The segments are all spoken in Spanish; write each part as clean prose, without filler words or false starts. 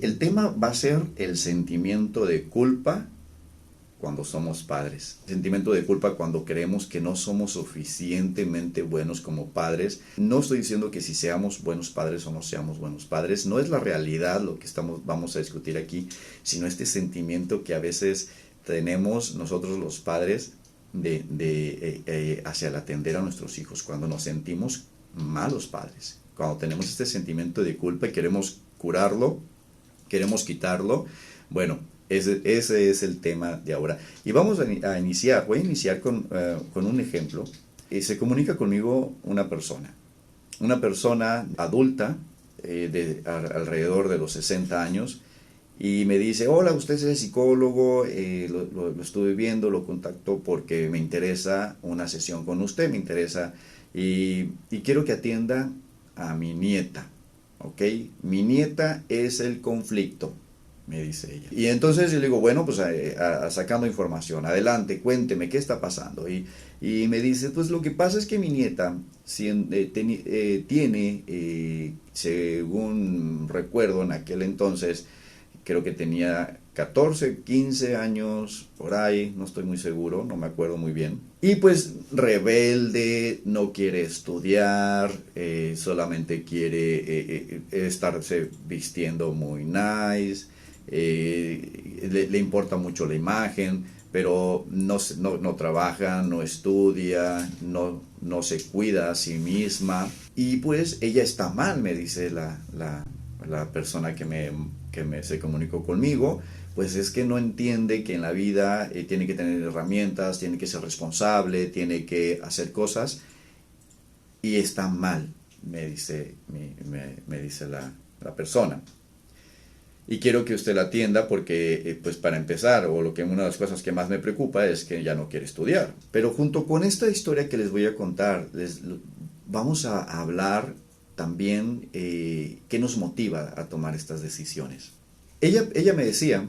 El tema va a ser el sentimiento de culpa cuando somos padres. Sentimiento de culpa cuando creemos que no somos suficientemente buenos como padres. No estoy diciendo que si seamos buenos padres o no seamos buenos padres. No es la realidad lo que vamos a discutir aquí, sino este sentimiento que a veces tenemos nosotros los padres hacia el atender a nuestros hijos. Cuando nos sentimos malos padres. Cuando tenemos este sentimiento de culpa y queremos curarlo, queremos quitarlo. Bueno, ese es el tema de ahora. Y vamos a iniciar, voy a iniciar con un ejemplo. Se comunica conmigo una persona adulta, alrededor de los 60 años, y me dice: hola, usted es el psicólogo, lo estuve viendo, lo contacto porque me interesa una sesión con usted, me interesa, y quiero que atienda a mi nieta. ¿Ok? Mi nieta es el conflicto, me dice ella. Y entonces yo le digo: bueno, pues sacando información, adelante, cuénteme, ¿qué está pasando? Y me dice: pues lo que pasa es que mi nieta tiene, según recuerdo en aquel entonces, creo que tenía 14, 15 años, por ahí, no estoy muy seguro, no me acuerdo muy bien. Y pues rebelde, no quiere estudiar, solamente quiere estarse vistiendo muy nice, le importa mucho la imagen, pero no trabaja, no estudia, no se cuida a sí misma. Y pues ella está mal, me dice la persona que se comunicó conmigo. Pues es que no entiende que en la vida tiene que tener herramientas, tiene que ser responsable, tiene que hacer cosas, y está mal, me dice, me dice la persona. Y quiero que usted la atienda porque, pues para empezar, o una de las cosas que más me preocupa es que ya no quiere estudiar. Pero junto con esta historia que les voy a contar, vamos a hablar también qué nos motiva a tomar estas decisiones. Ella me decía: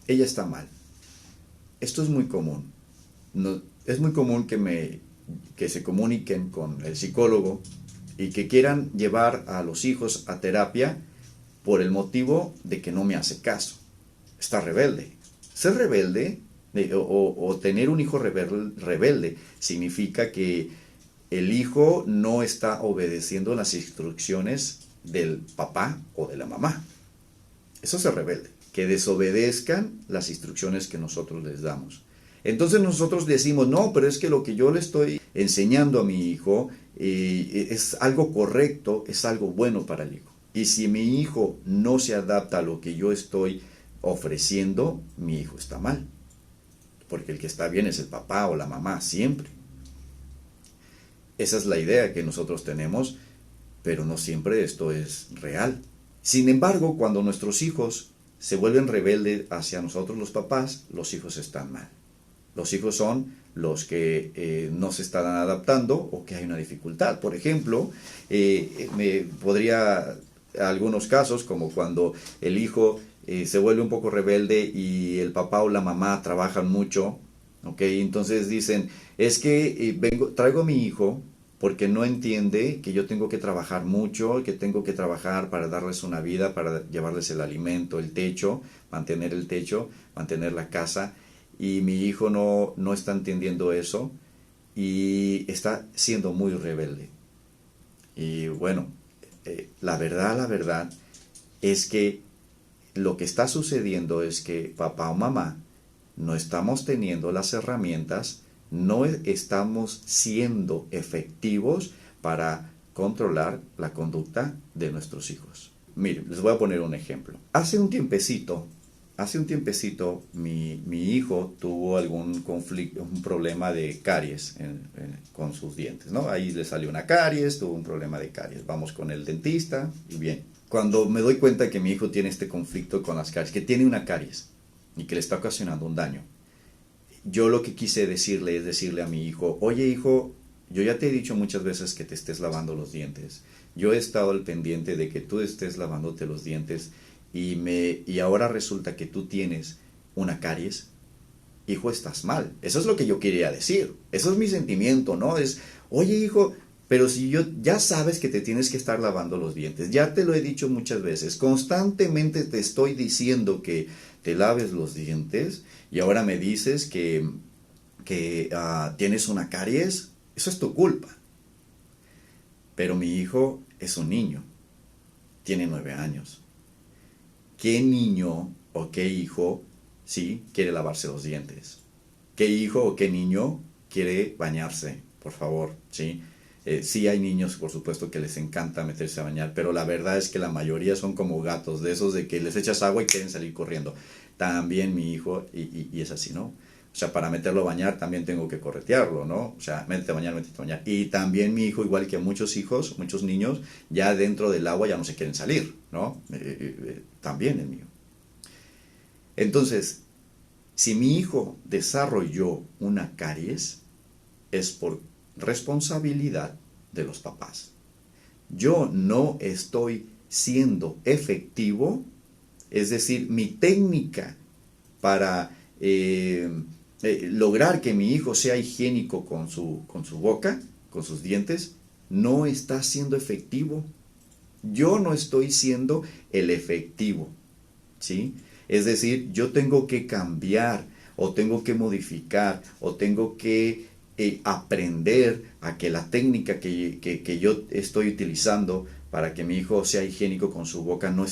ella está mal. Esto es muy común. Es muy común que se comuniquen con el psicólogo y que quieran llevar a los hijos a terapia por el motivo de que no me hace caso. Está rebelde. Ser rebelde o tener un hijo rebelde significa que el hijo no está obedeciendo las instrucciones del papá o de la mamá. Eso es ser rebelde, que desobedezcan las instrucciones que nosotros les damos. Entonces nosotros decimos: no, pero es que lo que yo le estoy enseñando a mi hijo es algo correcto, es algo bueno para el hijo. Y si mi hijo no se adapta a lo que yo estoy ofreciendo, mi hijo está mal. Porque el que está bien es el papá o la mamá, siempre. Esa es la idea que nosotros tenemos, pero no siempre esto es real. Sin embargo, cuando nuestros hijos se vuelven rebeldes hacia nosotros los papás, los hijos están mal. Los hijos son los que no se están adaptando o que hay una dificultad. Por ejemplo, algunos casos, como cuando el hijo se vuelve un poco rebelde y el papá o la mamá trabajan mucho, ¿ok? Entonces dicen: es que traigo a mi hijo porque no entiende que yo tengo que trabajar mucho, que tengo que trabajar para darles una vida, para llevarles el alimento, el techo, mantener la casa, y mi hijo no está entendiendo eso y está siendo muy rebelde. Y bueno, la verdad es que lo que está sucediendo es que papá o mamá no estamos teniendo las herramientas, no estamos siendo efectivos para controlar la conducta de nuestros hijos. Miren, les voy a poner un ejemplo. Hace un tiempecito mi hijo tuvo algún conflicto, un problema de caries con sus dientes, ¿no? Ahí le salió una caries, tuvo un problema de caries. Vamos con el dentista y bien. Cuando me doy cuenta que mi hijo tiene este conflicto con las caries, que tiene una caries y que le está ocasionando un daño, yo lo que quise decirle es decirle a mi hijo: oye, hijo, yo ya te he dicho muchas veces que te estés lavando los dientes. Yo he estado al pendiente de que tú estés lavándote los dientes y ahora resulta que tú tienes una caries. Hijo, estás mal. Eso es lo que yo quería decir. Eso es mi sentimiento, ¿no? Es: oye, hijo, Pero si yo ya sabes que te tienes que estar lavando los dientes, ya te lo he dicho muchas veces, constantemente te estoy diciendo que te laves los dientes y ahora me dices que tienes una caries, eso es tu culpa. Pero mi hijo es un niño, tiene 9 años. ¿Qué niño o qué hijo, sí, quiere lavarse los dientes? ¿Qué hijo o qué niño quiere bañarse? Por favor, sí. Sí hay niños, por supuesto, que les encanta meterse a bañar, pero la verdad es que la mayoría son como gatos, de esos de que les echas agua y quieren salir corriendo. También mi hijo, y es así, ¿no? O sea, para meterlo a bañar también tengo que corretearlo, ¿no? O sea, métete a bañar, métete a bañar. Y también mi hijo, igual que muchos hijos, muchos niños, ya dentro del agua ya no se quieren salir, ¿no? También el mío. Entonces, si mi hijo desarrolló una caries, es por responsabilidad de los papás. Yo no estoy siendo efectivo, es decir, mi técnica para lograr que mi hijo sea higiénico con su boca, con sus dientes, no está siendo efectivo. Yo no estoy siendo el efectivo, ¿sí? Es decir, yo tengo que cambiar o tengo que modificar o tengo que aprender a que la técnica que yo estoy utilizando para que mi hijo sea higiénico con su boca no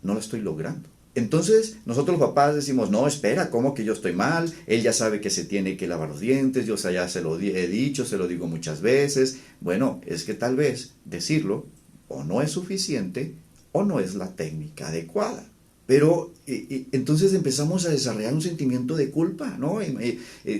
lo estoy logrando. Entonces nosotros los papás decimos, no, espera, ¿cómo que yo estoy mal? Él ya sabe que se tiene que lavar los dientes, yo ya se lo he dicho, se lo digo muchas veces. Bueno, es que tal vez decirlo o no es suficiente o no es la técnica adecuada. Pero entonces empezamos a desarrollar un sentimiento de culpa, ¿no?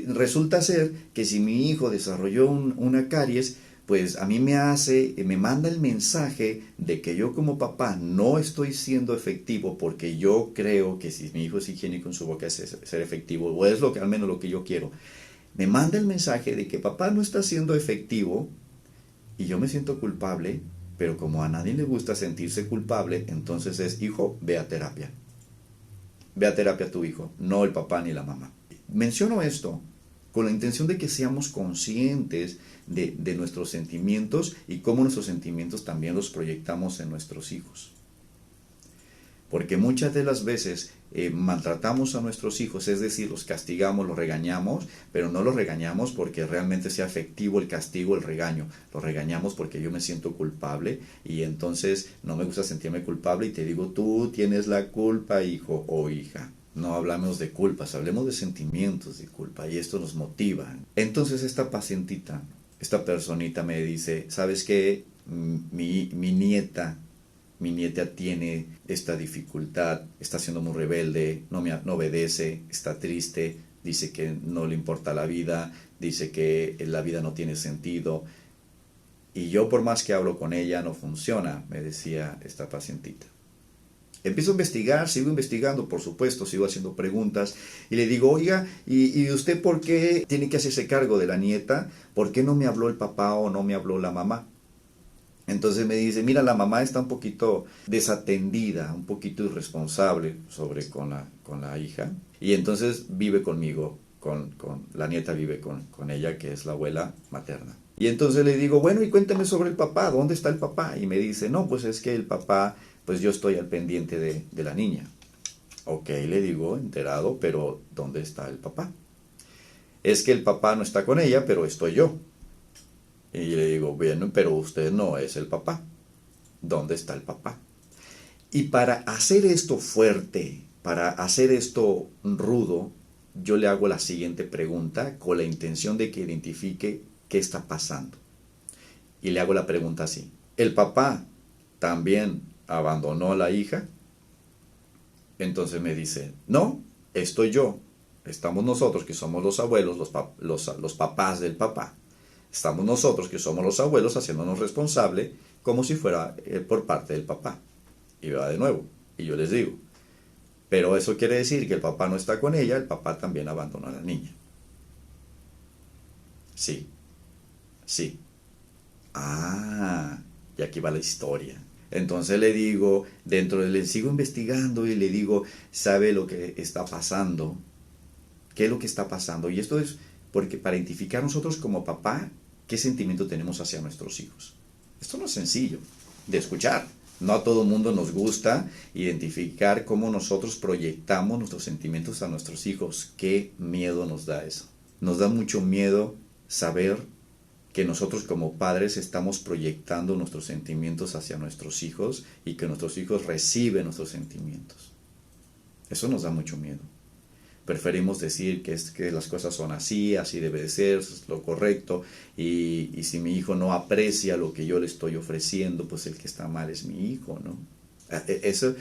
Resulta ser que si mi hijo desarrolló una caries, pues a mí me manda el mensaje de que yo como papá no estoy siendo efectivo porque yo creo que si mi hijo es higiénico en su boca es ser efectivo, o es al menos lo que yo quiero. Me manda el mensaje de que papá no está siendo efectivo y yo me siento culpable, pero como a nadie le gusta sentirse culpable, entonces es, hijo, ve a terapia. Ve a terapia a tu hijo, no el papá ni la mamá. Menciono esto con la intención de que seamos conscientes de nuestros sentimientos y cómo nuestros sentimientos también los proyectamos en nuestros hijos. Porque muchas de las veces maltratamos a nuestros hijos, es decir, los castigamos, los regañamos, pero no los regañamos porque realmente sea efectivo el castigo, el regaño. Los regañamos porque yo me siento culpable y entonces no me gusta sentirme culpable y te digo, tú tienes la culpa, hijo o hija. No hablamos de culpas, hablemos de sentimientos de culpa y esto nos motiva. Entonces esta pacientita, esta personita me dice, ¿sabes qué? Mi nieta tiene esta dificultad, está siendo muy rebelde, no obedece, está triste, dice que no le importa la vida, dice que la vida no tiene sentido. Y yo por más que hablo con ella no funciona, me decía esta pacientita. Empiezo a investigar, sigo investigando, por supuesto, sigo haciendo preguntas y le digo, oiga, ¿y usted por qué tiene que hacerse cargo de la nieta? ¿Por qué no me habló el papá o no me habló la mamá? Entonces me dice, mira, la mamá está un poquito desatendida, un poquito irresponsable con la hija. Y entonces vive conmigo, la nieta vive con ella, que es la abuela materna. Y entonces le digo, bueno, y cuéntame sobre el papá, ¿dónde está el papá? Y me dice, no, pues es que el papá, pues yo estoy al pendiente de la niña. Ok, le digo, enterado, pero ¿dónde está el papá? Es que el papá no está con ella, pero estoy yo. Y le digo, bien, pero usted no es el papá. ¿Dónde está el papá? Y para hacer esto fuerte, para hacer esto rudo, yo le hago la siguiente pregunta con la intención de que identifique qué está pasando. Y le hago la pregunta así. ¿El papá también abandonó a la hija? Entonces me dice, no, estoy yo. Estamos nosotros que somos los abuelos, los papás del papá. Estamos nosotros, que somos los abuelos, haciéndonos responsable como si fuera por parte del papá. Y va de nuevo. Y yo les digo, pero eso quiere decir que el papá no está con ella, el papá también abandonó a la niña. Sí, sí. Ah, y aquí va la historia. Entonces le digo, le sigo investigando y le digo, ¿sabe lo que está pasando? ¿Qué es lo que está pasando? Y esto es porque para identificar nosotros como papá, ¿qué sentimiento tenemos hacia nuestros hijos? Esto no es sencillo de escuchar. No a todo mundo nos gusta identificar cómo nosotros proyectamos nuestros sentimientos a nuestros hijos. Qué miedo nos da eso. Nos da mucho miedo saber que nosotros como padres estamos proyectando nuestros sentimientos hacia nuestros hijos y que nuestros hijos reciben nuestros sentimientos. Eso nos da mucho miedo. Preferimos decir que las cosas son así, así debe de ser, eso es lo correcto, y si mi hijo no aprecia lo que yo le estoy ofreciendo, pues el que está mal es mi hijo, ¿no? Eso,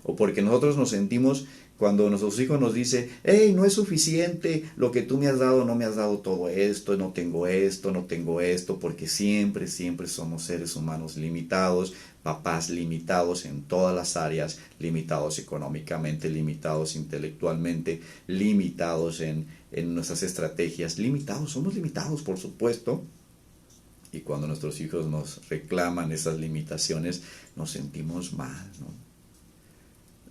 o porque nosotros nos sentimos, cuando nuestros hijos nos dicen, hey, no es suficiente lo que tú me has dado, no me has dado todo esto, no tengo esto, porque siempre somos seres humanos limitados, papás limitados en todas las áreas, limitados económicamente, limitados intelectualmente, limitados en nuestras estrategias, somos limitados, por supuesto. Y cuando nuestros hijos nos reclaman esas limitaciones, nos sentimos mal, ¿no?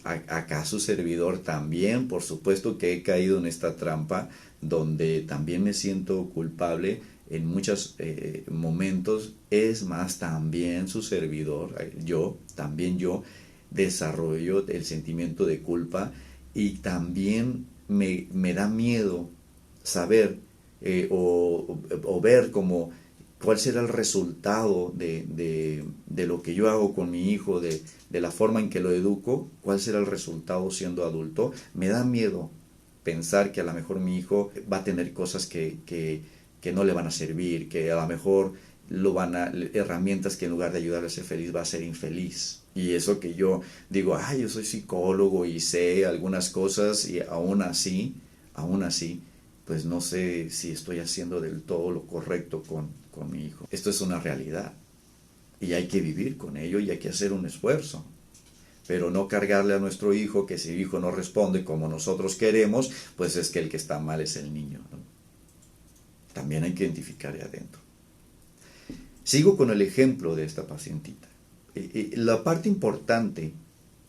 Acá su servidor también, por supuesto que he caído en esta trampa, donde también me siento culpable en muchos momentos. Es más, también su servidor, yo desarrollo el sentimiento de culpa, y también me da miedo saber o ver como cuál será el resultado de lo que yo hago con mi hijo, de la forma en que lo educo, cuál será el resultado siendo adulto. Me da miedo pensar que a lo mejor mi hijo va a tener cosas que no le van a servir, que a lo mejor herramientas que en lugar de ayudarle a ser feliz va a ser infeliz. Y eso que yo digo, yo soy psicólogo y sé algunas cosas, y aún así, pues no sé si estoy haciendo del todo lo correcto con mi hijo. Esto es una realidad y hay que vivir con ello y hay que hacer un esfuerzo, pero no cargarle a nuestro hijo que si el hijo no responde como nosotros queremos, pues es que el que está mal es el niño, ¿no? También hay que identificar ahí adentro. Sigo con el ejemplo de esta pacientita. La parte importante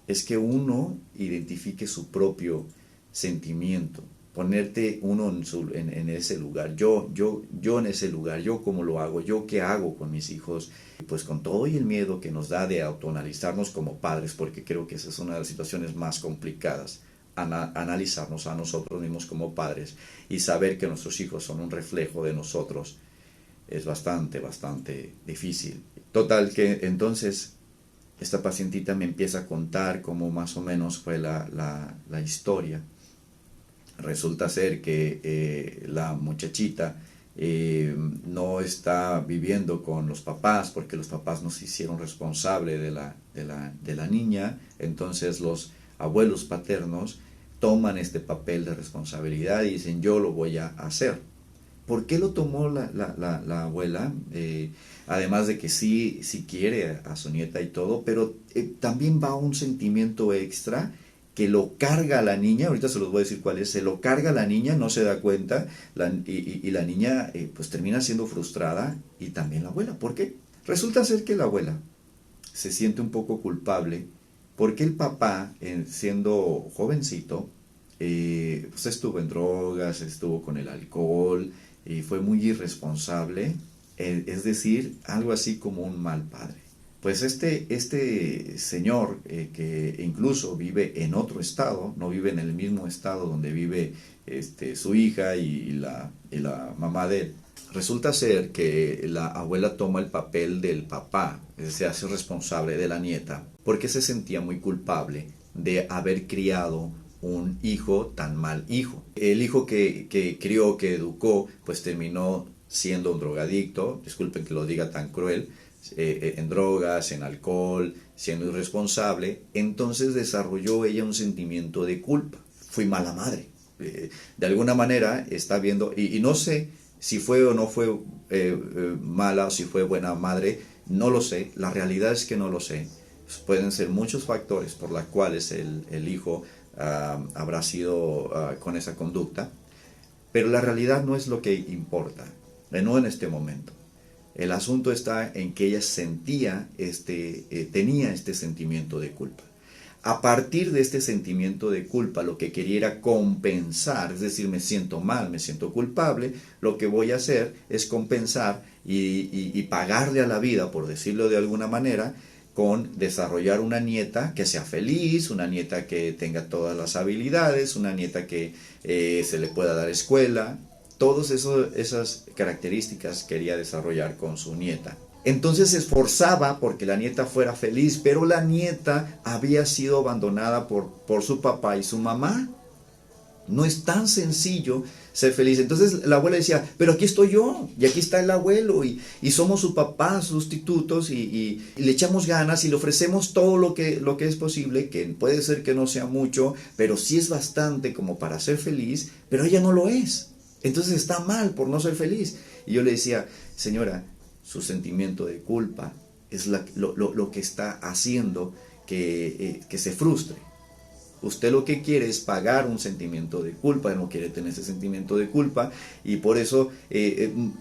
es que uno identifique su propio sentimiento, ponerte uno en ese lugar, yo en ese lugar, yo cómo lo hago, yo qué hago con mis hijos, pues con todo y el miedo que nos da de autoanalizarnos como padres, porque creo que esa es una de las situaciones más complicadas, analizarnos a nosotros mismos como padres y saber que nuestros hijos son un reflejo de nosotros, es bastante difícil. Total que entonces esta pacientita me empieza a contar cómo más o menos fue la historia. Resulta ser que la muchachita no está viviendo con los papás porque los papás no se hicieron responsable de la niña. Entonces los abuelos paternos toman este papel de responsabilidad y dicen, yo lo voy a hacer. ¿Por qué lo tomó la abuela? Además de que sí quiere a su nieta y todo, pero también va un sentimiento extra que lo carga a la niña. Ahorita se los voy a decir cuál es. Se lo carga a la niña, no se da cuenta, y la niña pues termina siendo frustrada, y también la abuela. ¿Por qué? Resulta ser que la abuela se siente un poco culpable porque el papá, siendo jovencito, pues estuvo en drogas, estuvo con el alcohol, y fue muy irresponsable, es decir, algo así como un mal padre. Pues este señor, que incluso vive en otro estado, no vive en el mismo estado donde vive su hija y la mamá de él, resulta ser que la abuela toma el papel del papá, se hace responsable de la nieta, porque se sentía muy culpable de haber criado un hijo tan mal hijo. El hijo que crió, que educó, pues terminó siendo un drogadicto, disculpen que lo diga tan cruel, en drogas, en alcohol, siendo irresponsable. Entonces desarrolló ella un sentimiento de culpa. Fui mala madre. De alguna manera está viendo, y no sé si fue o no fue mala, o si fue buena madre, no lo sé. La realidad es que no lo sé. Pueden ser muchos factores por los cuales el hijo habrá sido con esa conducta, pero la realidad no es lo que importa, no en este momento. El asunto está en que ella tenía este sentimiento de culpa. A partir de este sentimiento de culpa, lo que quería era compensar, es decir, me siento mal, me siento culpable, lo que voy a hacer es compensar y pagarle a la vida, por decirlo de alguna manera, con desarrollar una nieta que sea feliz, una nieta que tenga todas las habilidades, una nieta que se le pueda dar escuela. Todas esas características quería desarrollar con su nieta. Entonces se esforzaba porque la nieta fuera feliz, pero la nieta había sido abandonada por su papá y su mamá. No es tan sencillo ser feliz. Entonces la abuela decía, pero aquí estoy yo, y aquí está el abuelo, y somos su papá, sustitutos, y le echamos ganas y le ofrecemos todo lo que es posible, que puede ser que no sea mucho, pero sí es bastante como para ser feliz, pero ella no lo es. Entonces está mal por no ser feliz. Y yo le decía, señora, su sentimiento de culpa es lo que está haciendo que se frustre. Usted lo que quiere es pagar un sentimiento de culpa, no quiere tener ese sentimiento de culpa y por eso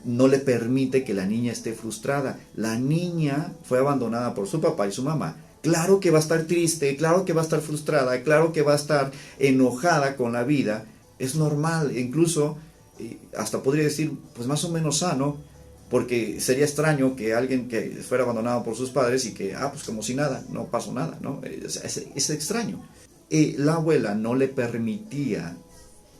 no le permite que la niña esté frustrada. La niña fue abandonada por su papá y su mamá. Claro que va a estar triste, claro que va a estar frustrada, claro que va a estar enojada con la vida. Es normal, incluso hasta podría decir, pues más o menos sano, porque sería extraño que alguien que fuera abandonado por sus padres y que, pues como si nada, no pasó nada, ¿no? Es extraño. La abuela no le permitía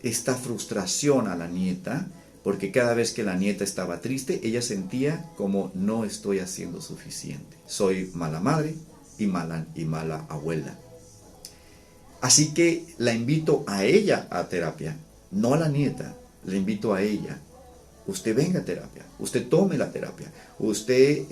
esta frustración a la nieta, porque cada vez que la nieta estaba triste, ella sentía como no estoy haciendo suficiente. Soy mala madre y mala abuela. Así que la invito a ella a terapia, no a la nieta, la invito a ella. Usted venga a terapia, usted tome la terapia, usted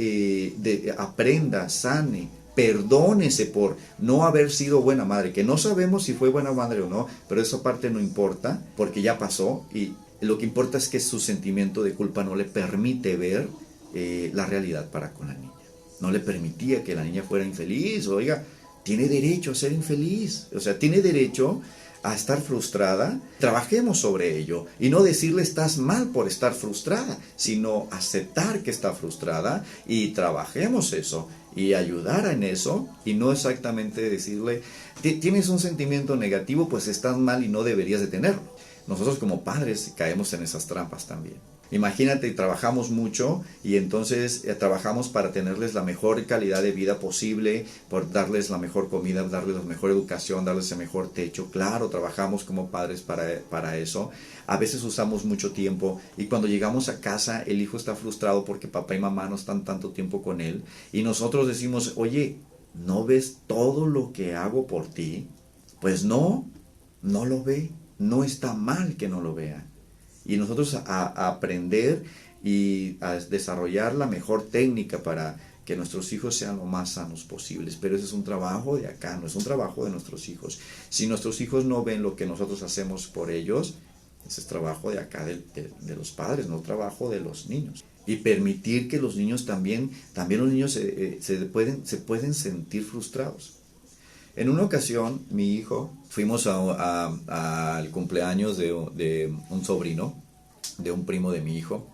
aprenda, sane, perdónese por no haber sido buena madre, que no sabemos si fue buena madre o no, pero esa parte no importa, porque ya pasó, y lo que importa es que su sentimiento de culpa no le permite ver la realidad para con la niña. No le permitía que la niña fuera infeliz. Oiga, tiene derecho a ser infeliz, o sea, tiene derecho a estar frustrada. Trabajemos sobre ello y no decirle estás mal por estar frustrada, sino aceptar que está frustrada y trabajemos eso y ayudar en eso, y no exactamente decirle tienes un sentimiento negativo, pues estás mal y no deberías de tenerlo. Nosotros como padres caemos en esas trampas también. Imagínate, trabajamos mucho y entonces trabajamos para tenerles la mejor calidad de vida posible, por darles la mejor comida, darles la mejor educación, darles el mejor techo. Claro, trabajamos como padres para eso. A veces usamos mucho tiempo y cuando llegamos a casa el hijo está frustrado porque papá y mamá no están tanto tiempo con él y nosotros decimos, oye, ¿no ves todo lo que hago por ti? Pues no lo ve. No está mal que no lo vea. Y nosotros a aprender y a desarrollar la mejor técnica para que nuestros hijos sean lo más sanos posibles. Pero ese es un trabajo de acá, no es un trabajo de nuestros hijos. Si nuestros hijos no ven lo que nosotros hacemos por ellos, ese es trabajo de acá de los padres, no trabajo de los niños. Y permitir que los niños también los niños se pueden sentir frustrados. En una ocasión, mi hijo, fuimos al cumpleaños de un sobrino, de un primo de mi hijo.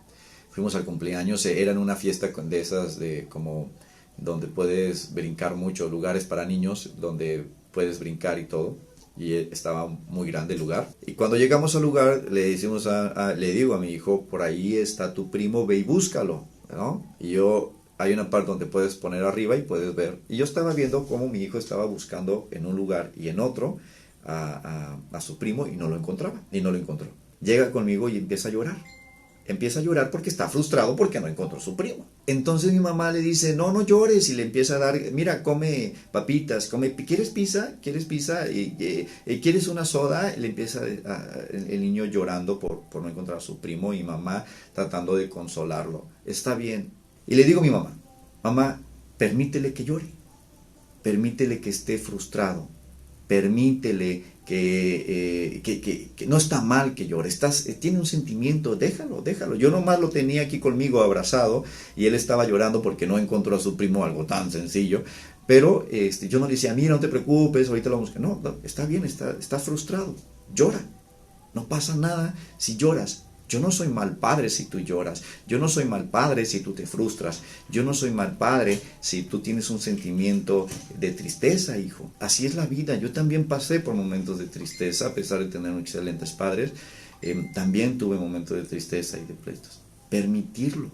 Fuimos al cumpleaños, era en una fiesta de esas, como donde puedes brincar mucho, lugares para niños, donde puedes brincar y todo. Y estaba muy grande el lugar. Y cuando llegamos al lugar, le digo a mi hijo, por ahí está tu primo, ve y búscalo, ¿no? Y hay una parte donde puedes poner arriba y puedes ver. Y yo estaba viendo cómo mi hijo estaba buscando en un lugar y en otro a su primo y no lo encontraba. Y no lo encontró. Llega conmigo y empieza a llorar. Empieza a llorar porque está frustrado porque no encontró a su primo. Entonces mi mamá le dice, no llores, y le empieza a dar, mira, come papitas, ¿quieres pizza? ¿Quieres pizza? ¿Quieres una soda? Le empieza el niño llorando por no encontrar a su primo y mamá tratando de consolarlo. Está bien. Y le digo a mi mamá, permítele que llore, permítele que esté frustrado, permítele que no está mal que llore, tiene un sentimiento, déjalo. Yo nomás lo tenía aquí conmigo abrazado y él estaba llorando porque no encontró a su primo, algo tan sencillo, pero yo no le decía, mira, no te preocupes, ahorita lo vamos a... No, está bien, está frustrado, llora, no pasa nada si lloras. Yo no soy mal padre si tú lloras. Yo no soy mal padre si tú te frustras. Yo no soy mal padre si tú tienes un sentimiento de tristeza, hijo. Así es la vida. Yo también pasé por momentos de tristeza, a pesar de tener excelentes padres. También tuve momentos de tristeza y de pleitos. Permitirlo.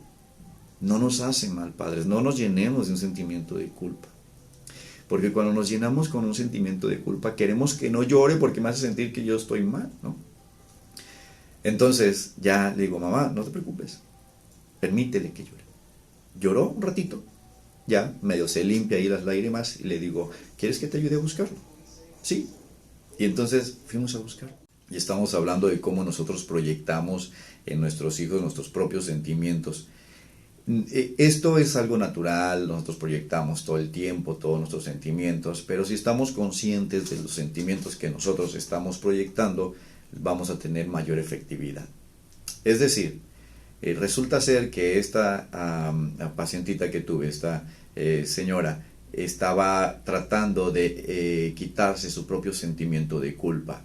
no nos hace mal, padres, no nos llenemos de un sentimiento de culpa. Porque cuando nos llenamos con un sentimiento de culpa, queremos que no llore porque me hace sentir que yo estoy mal, ¿no? Entonces ya le digo, mamá, no te preocupes, permítele que llore. Lloró un ratito, ya medio se limpia ahí las lágrimas y le digo, ¿quieres que te ayude a buscarlo? Sí. Y entonces fuimos a buscarlo. Y estamos hablando de cómo nosotros proyectamos en nuestros hijos nuestros propios sentimientos. Esto es algo natural, nosotros proyectamos todo el tiempo todos nuestros sentimientos, pero si estamos conscientes de los sentimientos que nosotros estamos proyectando, vamos a tener mayor efectividad. Es decir, resulta ser que esta pacientita que tuve, esta señora, estaba tratando de quitarse su propio sentimiento de culpa.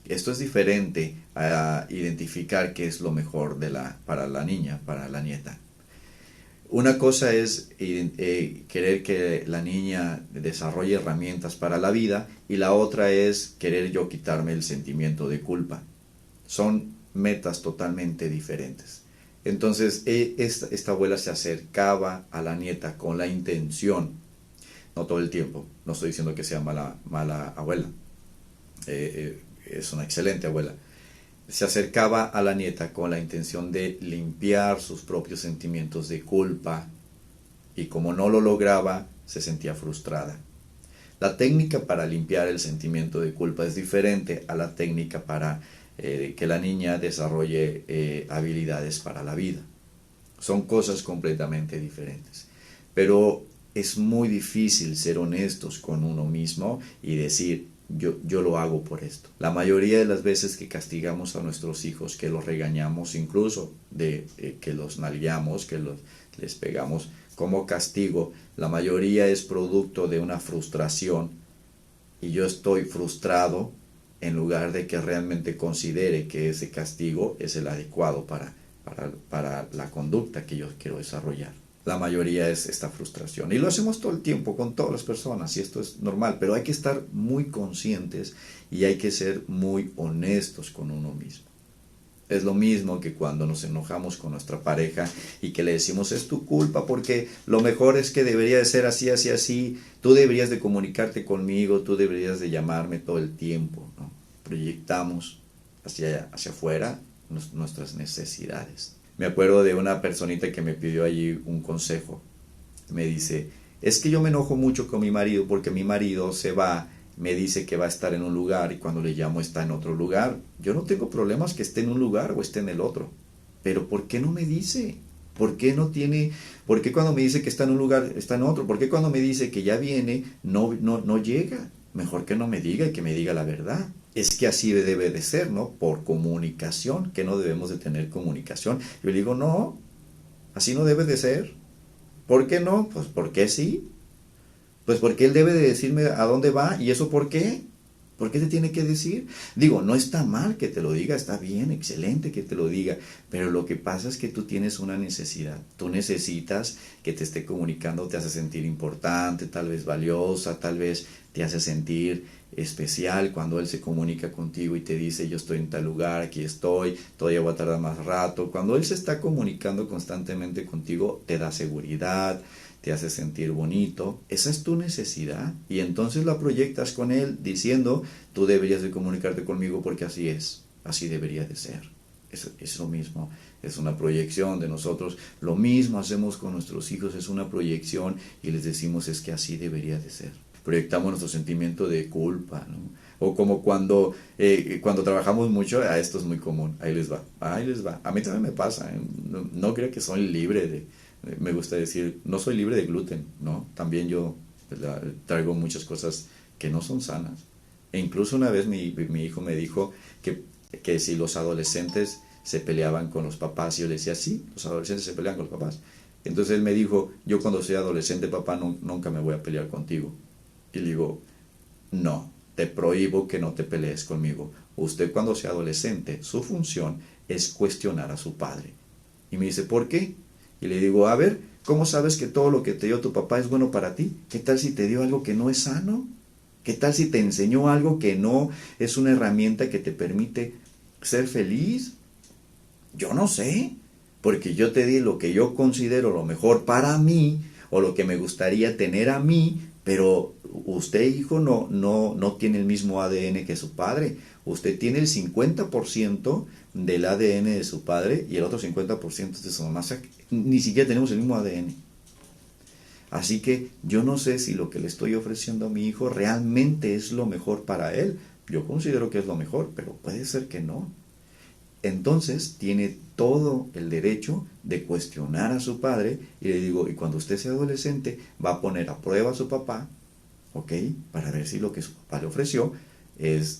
Esto es diferente a identificar qué es lo mejor para la niña, para la nieta. Una cosa es querer que la niña desarrolle herramientas para la vida y la otra es querer yo quitarme el sentimiento de culpa. Son metas totalmente diferentes. Entonces esta abuela se acercaba a la nieta con la intención, no todo el tiempo, no estoy diciendo que sea mala abuela, es una excelente abuela. Se acercaba a la nieta con la intención de limpiar sus propios sentimientos de culpa y como no lo lograba, se sentía frustrada. La técnica para limpiar el sentimiento de culpa es diferente a la técnica para que la niña desarrolle habilidades para la vida. Son cosas completamente diferentes. Pero es muy difícil ser honestos con uno mismo y decir, yo lo hago por esto. La mayoría de las veces que castigamos a nuestros hijos, que los regañamos, incluso que los nalgueamos, les pegamos como castigo, la mayoría es producto de una frustración y yo estoy frustrado en lugar de que realmente considere que ese castigo es el adecuado para la conducta que yo quiero desarrollar. La mayoría es esta frustración. Y lo hacemos todo el tiempo con todas las personas y esto es normal, pero hay que estar muy conscientes y hay que ser muy honestos con uno mismo. Es lo mismo que cuando nos enojamos con nuestra pareja y que le decimos es tu culpa porque lo mejor es que debería de ser así, así, así, tú deberías de comunicarte conmigo, tú deberías de llamarme todo el tiempo, ¿no? Proyectamos hacia afuera nuestras necesidades. Me acuerdo de una personita que me pidió allí un consejo. Me dice, es que yo me enojo mucho con mi marido porque mi marido se va, me dice que va a estar en un lugar y cuando le llamo está en otro lugar. Yo no tengo problemas que esté en un lugar o esté en el otro. Pero ¿por qué no me dice? ¿Por qué cuando me dice que está en un lugar está en otro? ¿Por qué cuando me dice que ya viene no llega? Mejor que no me diga y que me diga la verdad. Es que así debe de ser, ¿no? Por comunicación, que no debemos de tener comunicación. Yo le digo, no, así no debe de ser. ¿Por qué no? Pues porque sí. Pues porque él debe de decirme a dónde va. ¿Y eso por qué? ¿Por qué te tiene que decir? Digo, no está mal que te lo diga, está bien, excelente que te lo diga, pero lo que pasa es que tú tienes una necesidad. Tú necesitas que te esté comunicando, te hace sentir importante, tal vez valiosa, tal vez te hace sentir especial cuando él se comunica contigo y te dice yo estoy en tal lugar, aquí estoy, todavía voy a tardar más rato. Cuando él se está comunicando constantemente contigo, te da seguridad, te hace sentir bonito, esa es tu necesidad y entonces la proyectas con él diciendo tú deberías de comunicarte conmigo porque así es, así debería de ser. Es lo mismo, es una proyección de nosotros, lo mismo hacemos con nuestros hijos, es una proyección y les decimos es que así debería de ser. Proyectamos nuestro sentimiento de culpa, ¿no? O como cuando trabajamos mucho, esto es muy común, ahí les va, a mí también me pasa, no creo que soy libre me gusta decir, no soy libre de gluten, ¿no? También yo traigo muchas cosas que no son sanas. E incluso una vez mi hijo me dijo que si los adolescentes se peleaban con los papás, y yo le decía, sí, los adolescentes se pelean con los papás. Entonces él me dijo, yo cuando sea adolescente, papá, nunca me voy a pelear contigo. Y le digo, no, te prohíbo que no te pelees conmigo. Usted cuando sea adolescente, su función es cuestionar a su padre. Y me dice, ¿por qué? Y le digo, a ver, ¿cómo sabes que todo lo que te dio tu papá es bueno para ti? ¿Qué tal si te dio algo que no es sano? ¿Qué tal si te enseñó algo que no es una herramienta que te permite ser feliz? Yo no sé. porque yo te di lo que yo considero lo mejor para mí, o lo que me gustaría tener a mí, pero usted, hijo, no tiene el mismo ADN que su padre. Usted tiene el 50% del ADN de su padre y el otro 50% es de su mamá. O sea, ni siquiera tenemos el mismo ADN. Así que yo no sé si lo que le estoy ofreciendo a mi hijo realmente es lo mejor para él. Yo considero que es lo mejor, pero puede ser que no. Entonces tiene todo el derecho de cuestionar a su padre, y le digo, y cuando usted sea adolescente va a poner a prueba a su papá, ¿ok? Para ver si lo que su papá le ofreció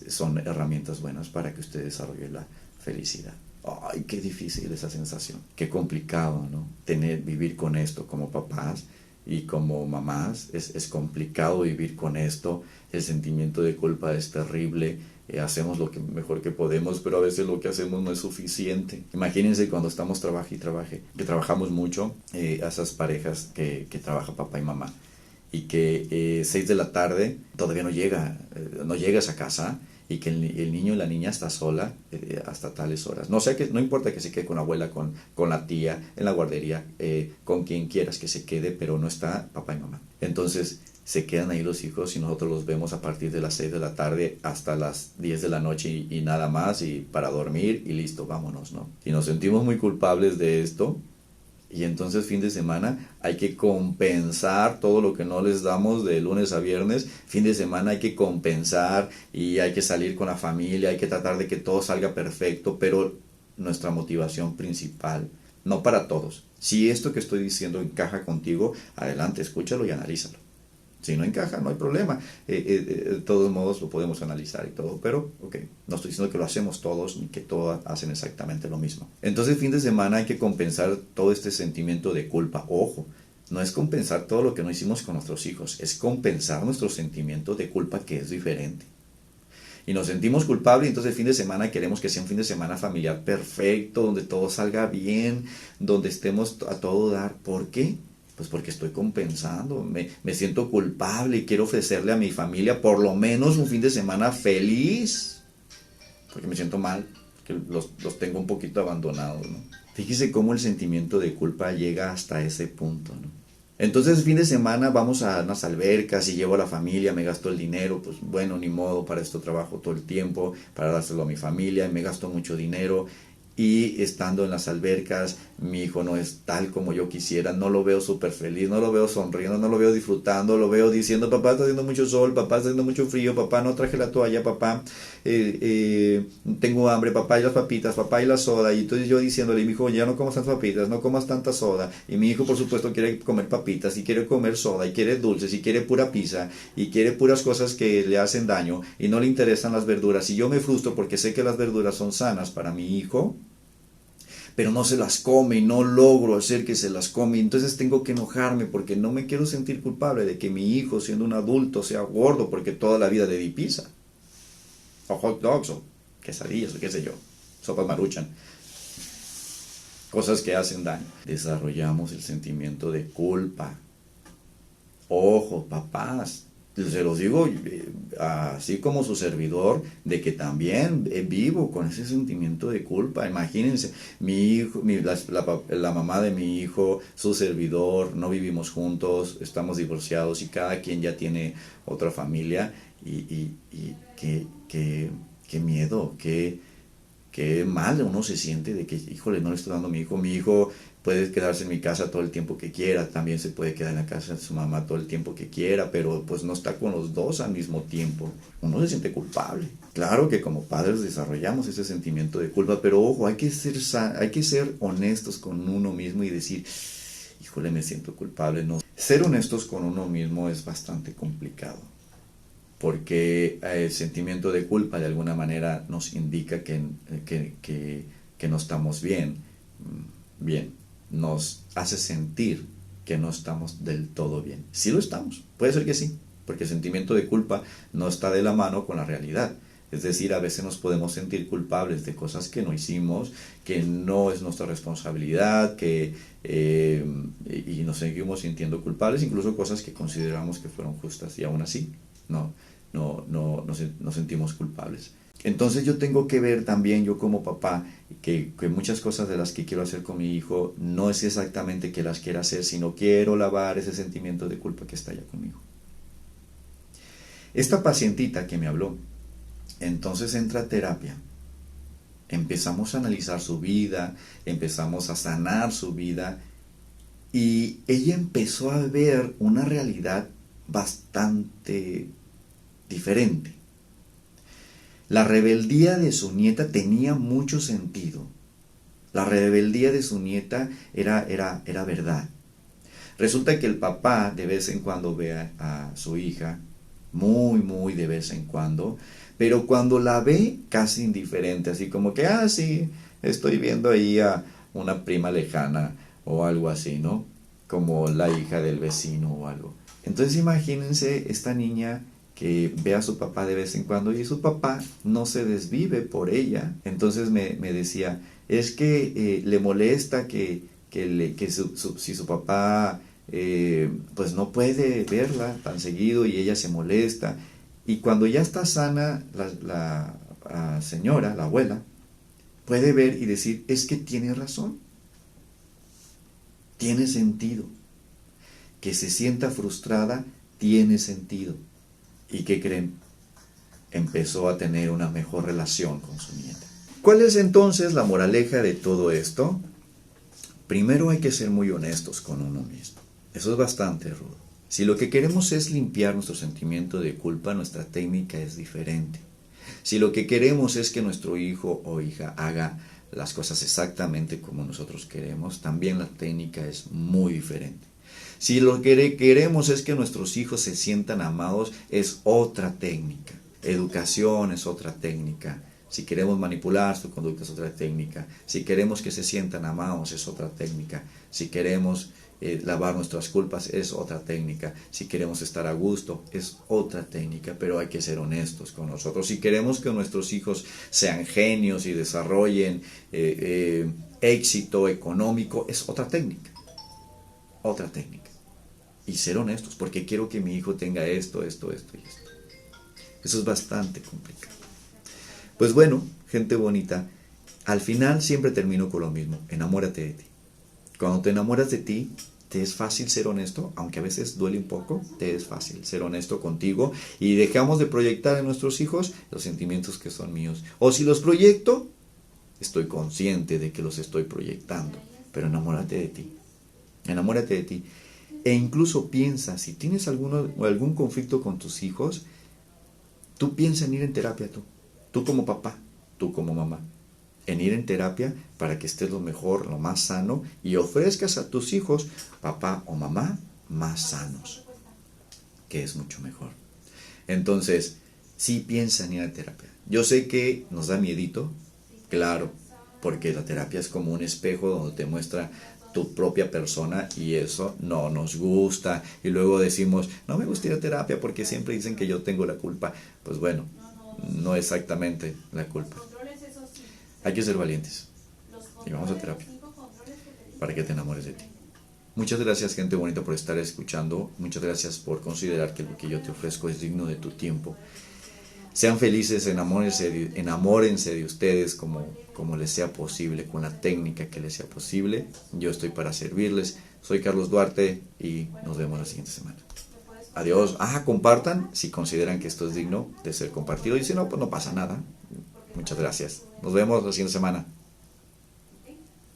son herramientas buenas para que usted desarrolle la felicidad. Ay, qué difícil esa sensación, qué complicado, ¿no? Vivir con esto como papás y como mamás, es complicado vivir con esto, el sentimiento de culpa es terrible. Hacemos lo que mejor que podemos, pero a veces lo que hacemos no es suficiente. Imagínense cuando estamos trabaje y trabaje, que trabajamos mucho, a esas parejas que trabaja papá y mamá, y que 6 de la tarde todavía no llegas a casa, y que el niño y la niña está sola hasta tales horas. No importa que se quede con la abuela, con la tía, en la guardería, con quien quieras que se quede, pero no está papá y mamá. Entonces se quedan ahí los hijos y nosotros los vemos a partir de las 6 de la tarde hasta las 10 de la noche y nada más, y para dormir y listo, vámonos, ¿no? Y nos sentimos muy culpables de esto. Y entonces fin de semana hay que compensar todo lo que no les damos de lunes a viernes. Fin de semana hay que compensar y hay que salir con la familia, hay que tratar de que todo salga perfecto, pero nuestra motivación principal, no para todos. Si esto que estoy diciendo encaja contigo, adelante, escúchalo y analízalo. Si no encaja, no hay problema. De todos modos lo podemos analizar y todo, pero ok, no estoy diciendo que lo hacemos todos ni que todos hacen exactamente lo mismo. Entonces, fin de semana hay que compensar todo este sentimiento de culpa. Ojo, no es compensar todo lo que no hicimos con nuestros hijos, es compensar nuestro sentimiento de culpa, que es diferente. Y nos sentimos culpables, y entonces el fin de semana queremos que sea un fin de semana familiar perfecto, donde todo salga bien, donde estemos a todo dar. ¿Por qué? Pues porque estoy compensando, me siento culpable y quiero ofrecerle a mi familia por lo menos un fin de semana feliz, porque me siento mal, que los tengo un poquito abandonados, ¿no? Fíjese cómo el sentimiento de culpa llega hasta ese punto, ¿no? Entonces, fin de semana vamos a unas albercas y llevo a la familia, me gasto el dinero, pues bueno, ni modo, para esto trabajo todo el tiempo, para dárselo a mi familia, y me gasto mucho dinero. Y estando en las albercas, mi hijo no es tal como yo quisiera, no lo veo súper feliz, no lo veo sonriendo, no lo veo disfrutando, lo veo diciendo, papá, está haciendo mucho sol, papá, está haciendo mucho frío, papá, no traje la toalla, papá, tengo hambre, papá, y las papitas, papá, y la soda. Y entonces yo diciéndole, mi hijo, ya no comas tantas papitas, no comas tanta soda. Y mi hijo, por supuesto, quiere comer papitas, y quiere comer soda, y quiere dulces, y quiere pura pizza, y quiere puras cosas que le hacen daño, y no le interesan las verduras. Y yo me frustro porque sé que las verduras son sanas para mi hijo, pero no se las come y no logro hacer que se las come. Entonces tengo que enojarme porque no me quiero sentir culpable de que mi hijo, siendo un adulto, sea gordo porque toda la vida le di pizza, o hot dogs, o quesadillas, o qué sé yo, sopas Maruchan, cosas que hacen daño. Desarrollamos el sentimiento de culpa. Ojo, papás, se los digo así como su servidor, de que también vivo con ese sentimiento de culpa. Imagínense, mi hijo, la mamá de mi hijo, su servidor, no vivimos juntos, estamos divorciados y cada quien ya tiene otra familia. Y qué miedo, qué mal uno se siente de que, híjole, no le estoy dando a mi hijo. Mi hijo puede quedarse en mi casa todo el tiempo que quiera, también se puede quedar en la casa de su mamá todo el tiempo que quiera, pero pues no está con los dos al mismo tiempo. Uno se siente culpable. Claro que como padres desarrollamos ese sentimiento de culpa, pero ojo, hay que ser honestos con uno mismo y decir, híjole, me siento culpable. No. Ser honestos con uno mismo es bastante complicado, porque el sentimiento de culpa de alguna manera nos indica que no estamos bien, nos hace sentir que no estamos del todo bien. Sí lo estamos, puede ser que sí, porque el sentimiento de culpa no está de la mano con la realidad. Es decir, a veces nos podemos sentir culpables de cosas que no hicimos, que no es nuestra responsabilidad, y nos seguimos sintiendo culpables, incluso cosas que consideramos que fueron justas, y aún así nos sentimos culpables. Entonces yo tengo que ver también, yo como papá, que muchas cosas de las que quiero hacer con mi hijo no es exactamente que las quiera hacer, sino quiero lavar ese sentimiento de culpa que está allá conmigo. Esta pacientita que me habló, entonces entra a terapia. Empezamos a analizar su vida, empezamos a sanar su vida y ella empezó a ver una realidad bastante diferente. La rebeldía de su nieta tenía mucho sentido. La rebeldía de su nieta era verdad. Resulta que el papá de vez en cuando ve a su hija, muy de vez en cuando, pero cuando la ve casi indiferente, así como que, sí, estoy viendo ahí a una prima lejana o algo así, ¿no? Como la hija del vecino o algo. Entonces imagínense esta niña que ve a su papá de vez en cuando y su papá no se desvive por ella. Entonces me decía, es que le molesta si su papá pues no puede verla tan seguido y ella se molesta. Y cuando ya está sana la señora, la abuela, puede ver y decir, es que tiene razón. Tiene sentido. Que se sienta frustrada tiene sentido. ¿Y qué creen? Empezó a tener una mejor relación con su nieta. ¿Cuál es entonces la moraleja de todo esto? Primero hay que ser muy honestos con uno mismo. Eso es bastante rudo. Si lo que queremos es limpiar nuestro sentimiento de culpa, nuestra técnica es diferente. Si lo que queremos es que nuestro hijo o hija haga las cosas exactamente como nosotros queremos, también la técnica es muy diferente. Si lo que queremos es que nuestros hijos se sientan amados, es otra técnica. Educación es otra técnica. Si queremos manipular su conducta es otra técnica. Si queremos que se sientan amados es otra técnica. Si queremos lavar nuestras culpas es otra técnica. Si queremos estar a gusto es otra técnica, pero hay que ser honestos con nosotros. Si queremos que nuestros hijos sean genios y desarrollen éxito económico es otra técnica. Otra técnica. Y ser honestos, porque quiero que mi hijo tenga esto y esto. Eso es bastante complicado. Pues bueno, gente bonita, al final siempre termino con lo mismo, enamórate de ti. Cuando te enamoras de ti, te es fácil ser honesto, aunque a veces duele un poco, te es fácil ser honesto contigo y dejamos de proyectar en nuestros hijos los sentimientos que son míos. O si los proyecto, estoy consciente de que los estoy proyectando, pero enamórate de ti. Enamórate de ti. E incluso piensa, si tienes algún conflicto con tus hijos, tú piensa en ir en terapia tú como papá, tú como mamá, en ir en terapia para que estés lo mejor, lo más sano y ofrezcas a tus hijos, papá o mamá, más sanos, que es mucho mejor. Entonces, sí piensa en ir a terapia. Yo sé que nos da miedito, claro, porque la terapia es como un espejo donde te muestra tu propia persona y eso no nos gusta y luego decimos, no me gusta ir a terapia porque siempre dicen que yo tengo la culpa. Pues bueno, no exactamente la culpa. Hay que ser valientes y vamos a terapia para que te enamores de ti. Muchas gracias, gente bonita, por estar escuchando. Muchas gracias por considerar que lo que yo te ofrezco es digno de tu tiempo. Sean felices, enamórense de ustedes como les sea posible, con la técnica que les sea posible. Yo estoy para servirles. Soy Carlos Duarte y nos vemos la siguiente semana. Adiós. Compartan si consideran que esto es digno de ser compartido y si no, pues no pasa nada. Muchas gracias. Nos vemos la siguiente semana.